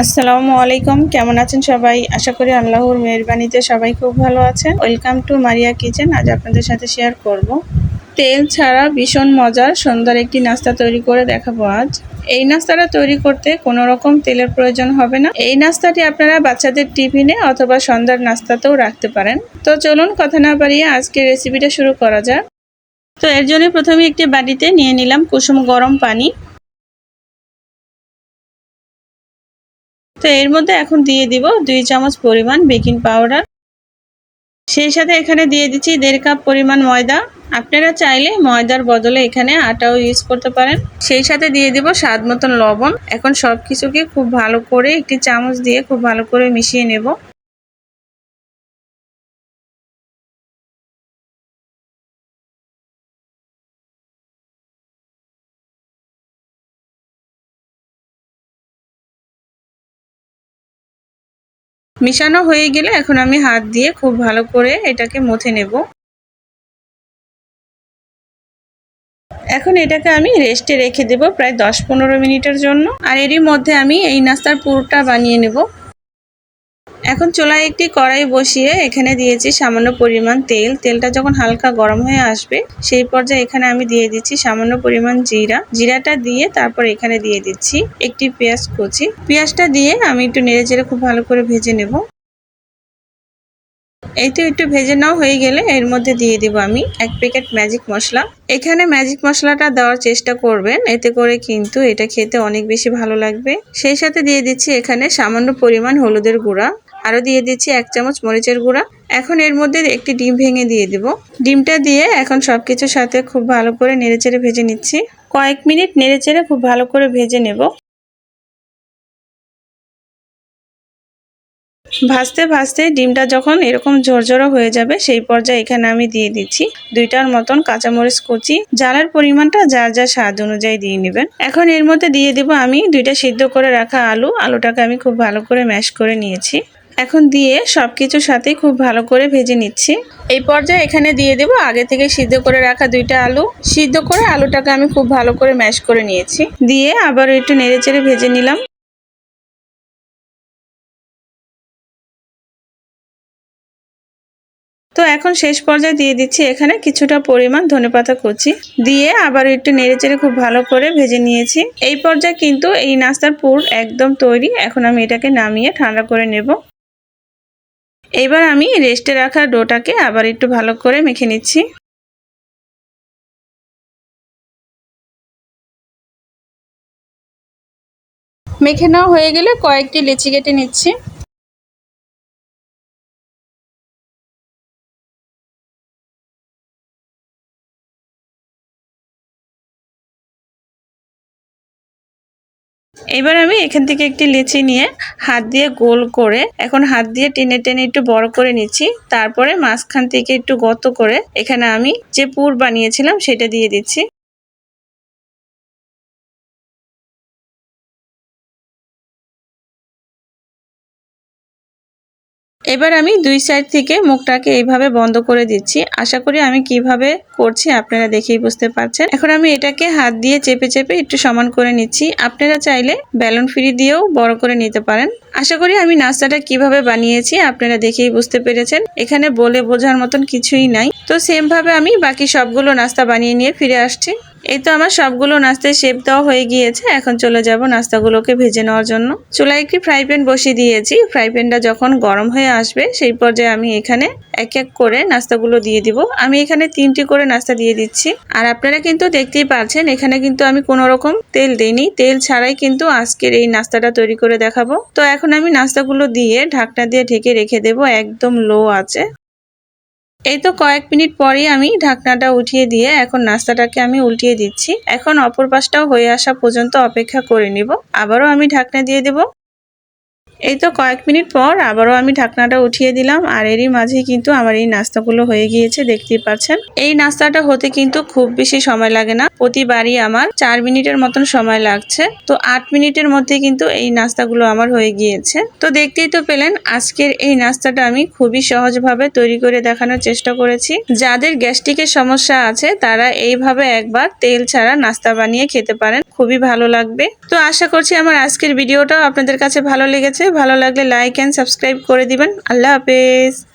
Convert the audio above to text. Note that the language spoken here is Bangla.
আসসালামু আলাইকুম, কেমন আছেন সবাই? আশা করি আল্লাহর মেহেরবানিতে সবাই খুব ভালো আছেন। Welcome to Maria kitchen. আজ আপনাদের সাথে শেয়ার করব তেল ছাড়া ভীষণ মজার সুন্দর একটি নাস্তা তৈরি করে দেখাবো আজ। এই নাস্তাটা তৈরি করতে কোনো রকম তেলের প্রয়োজন হবে না। এই নাস্তাটি আপনারা বাচ্চাদের টিফিনে অথবা সন্ধ্যার নাস্তাতেও রাখতে পারেন। তো চলুন কথা না বাড়িয়ে আজকের রেসিপিটা শুরু করা যাক। তো এর জন্য প্রথমে একটি বাটিতে নিয়ে নিলাম কুসুম গরম পানি। তো এর মধ্যে এখন দিয়ে দিব 2 চামচ পরিমাণ বেকিং পাউডার। সেই সাথে এখানে দিয়ে দিচ্ছি 1.5 কাপ পরিমাণ ময়দা। আপনারা চাইলে ময়দার বদলে এখানে আটাও ইউজ করতে পারেন। সেই সাথে দিয়ে দিব স্বাদ মতন লবণ। এখন সব কিছুকে খুব ভালো করে একটি চামচ দিয়ে খুব ভালো করে মিশিয়ে নেব। মিশানো হয়ে গেলে এখন আমি হাত দিয়ে খুব ভালো করে এটাকে মথে নেব। এখন এটাকে আমি রেস্টে রেখে দেব প্রায় 10-15 মিনিটের জন্য। আর এরই মধ্যে আমি এই নাস্তার পুরটা বানিয়ে নেব। এখন চুলায় একটি কড়াই বসিয়ে এখানে দিয়েছি সামান্য পরিমাণ তেল। তেলটা যখন হালকা গরম হয়ে আসবে সেই পর্যায়ে এখানে আমি দিয়ে দিচ্ছি সামান্য পরিমাণ জিরাটা দিয়ে তারপর এখানে দিয়ে দিচ্ছি একটি পেঁয়াজ কুচি। পেঁয়াজটা দিয়ে আমি একটু নেড়েচেড়ে খুব ভালো করে ভেজে নেব। এই তো একটু ভেজে নেওয়া হয়ে গেলে এর মধ্যে দিয়ে দিব আমি 1 প্যাকেট ম্যাজিক মশলা। এখানে ম্যাজিক মশলাটা দেওয়ার চেষ্টা করবেন, এতে করে কিন্তু এটা খেতে অনেক বেশি ভালো লাগবে। সেই সাথে দিয়ে দিচ্ছি এখানে সামান্য পরিমাণ হলুদের গুঁড়া। আরও দিয়ে দিচ্ছি 1 চামচ মরিচের গুঁড়া। এখন এর মধ্যে একটি ডিম ভেঙে দিয়ে দিব। ডিমটা দিয়ে এখন সবকিছুর সাথে খুব ভালো করে নেড়েচেড়ে ভেজে নিচ্ছি। কয়েক মিনিট নেড়েচেড়ে খুব ভালো করে ভেজে নেব। ভাজতে ভাজতে ডিমটা যখন এরকম ঝরঝরা হয়ে যাবে সেই পর্যায়ে এখানে আমি দিয়ে দিচ্ছি 2টার মতন কাঁচামরিচ কুচি। ঝালের পরিমাণটা যার যা স্বাদ অনুযায়ী দিয়ে নেবেন। এখন এর মধ্যে দিয়ে দিব আমি 2টা সিদ্ধ করে রাখা আলুটাকে আমি খুব ভালো করে ম্যাশ করে নিয়েছি। এখন দিয়ে সবকিছুর সাথেই খুব ভালো করে ভেজে নিচ্ছি। এই পর্যায়ে এখানে দিয়ে দেব আগে থেকে সিদ্ধ করে রাখা 2টা আলু। সিদ্ধ করে আলুটাকে আমি খুব ভালো করে ম্যাশ করে নিয়েছি। দিয়ে আবার একটু নেড়েচেড়ে ভেজে নিলাম। তো এখন শেষ পর্যায়ে দিয়ে দিচ্ছি এখানে কিছুটা পরিমাণ ধনেপাতা কুচি। দিয়ে আবার একটু নেড়েচেড়ে খুব ভালো করে ভেজে নিয়েছি। এই পর্যায়ে কিন্তু এই নাস্তার পুর একদম তৈরি। এখন আমি এটাকে নামিয়ে ঠান্ডা করে নেব। এবার আমি রেস্টে রাখা ডোটাকে আবার একটু ভালো করে মেখে নিচ্ছি। মেখে নেওয়া হয়ে গেলে কয়েকটি লেচি কেটে নিচ্ছি। এবার আমি এখান থেকে একটি লেচি নিয়ে হাত দিয়ে গোল করে এখন হাত দিয়ে টেনে টেনে একটু বড় করে নিচ্ছি। তারপরে মাঝখান থেকে একটু গর্ত করে এখানে আমি যে পুর বানিয়েছিলাম সেটা দিয়ে দিচ্ছি। এবার আমি 2 সাইড থেকে মুখটাকে এইভাবে বন্ধ করে দিচ্ছি। আশা করি আমি কিভাবে করছি আপনারা দেখেই বুঝতে পারছেন। এখন আমি এটাকে হাত দিয়ে চেপে চেপে একটু সমান করে নিচ্ছি। আপনারা চাইলে ব্যালন ফ্রি দিয়েও বড় করে নিতে পারেন। আশা করি আমি নাস্তাটা কিভাবে বানিয়েছি আপনারা দেখেই বুঝতে পেরেছেন। এখানে বলে বোঝার মতন কিছুই নাই। তো সেম ভাবে আমি বাকি সবগুলো নাস্তা বানিয়ে নিয়ে ফিরে আসছি। এই তো আমার সবগুলো নাস্তায় শেপ দেওয়া হয়ে গিয়েছে। এখন চলে যাব নাস্তাগুলোকে ভেজে নেওয়ার জন্য। চুলায় একটি ফ্রাই প্যান বসিয়ে দিয়েছি। ফ্রাই প্যানটা যখন গরম হয়ে আসবে সেই পর্যায়ে আমি এখানে এক এক করে নাস্তাগুলো দিয়ে দিব। আমি এখানে 3টি করে নাস্তা দিয়ে দিচ্ছি। আর আপনারা কিন্তু দেখতেই পাচ্ছেন এখানে কিন্তু আমি কোনো রকম তেল দেইনি। তেল ছাড়াই কিন্তু আজকের এই নাস্তাটা তৈরি করে দেখাবো। তো এখন আমি নাস্তাগুলো দিয়ে ঢাকনা দিয়ে ঢেকে রেখে দেব একদম লো আঁচে। এই তো কয়েক মিনিট পরেই আমি ঢাকনাটা উঠিয়ে দিয়ে এখন নাস্তাটাকে আমি উল্টিয়ে দিচ্ছি। এখন অপর পাশটাও হয়ে আসা পর্যন্ত অপেক্ষা করে নিব। আবারও আমি ঢাকনা দিয়ে দেব। এই তো কয়েক মিনিট পর আবারও আমি ঢাকনাটা উঠিয়ে দিলাম, আর এরই মাঝে কিন্তু আমার এই নাস্তাগুলো হয়ে গিয়েছে, দেখতেই পাচ্ছেন। এই নাস্তাটা হতে কিন্তু খুব বেশি সময় লাগে না, প্রতিবারই আমার 4 মিনিটের মতন সময় লাগছে। তো 8 মিনিটের মধ্যে কিন্তু এই নাস্তাগুলো আমার হয়ে গিয়েছে। তো দেখতেই তো পেলেন আজকের এই নাস্তাটা আমি খুবই সহজভাবে তৈরি করে দেখানোর চেষ্টা করেছি। যাদের গ্যাস্ট্রিকের সমস্যা আছে তারা এইভাবে একবার তেল ছাড়া নাস্তা বানিয়ে খেতে পারেন, খুবই ভালো লাগবে। তো আশা করছি আমার আজকের ভিডিওটাও আপনাদের কাছে ভালো লেগেছে। ভালো লাগলে লাইক এন্ড সাবস্ক্রাইব করে দিবেন। আল্লাহ হাফেজ।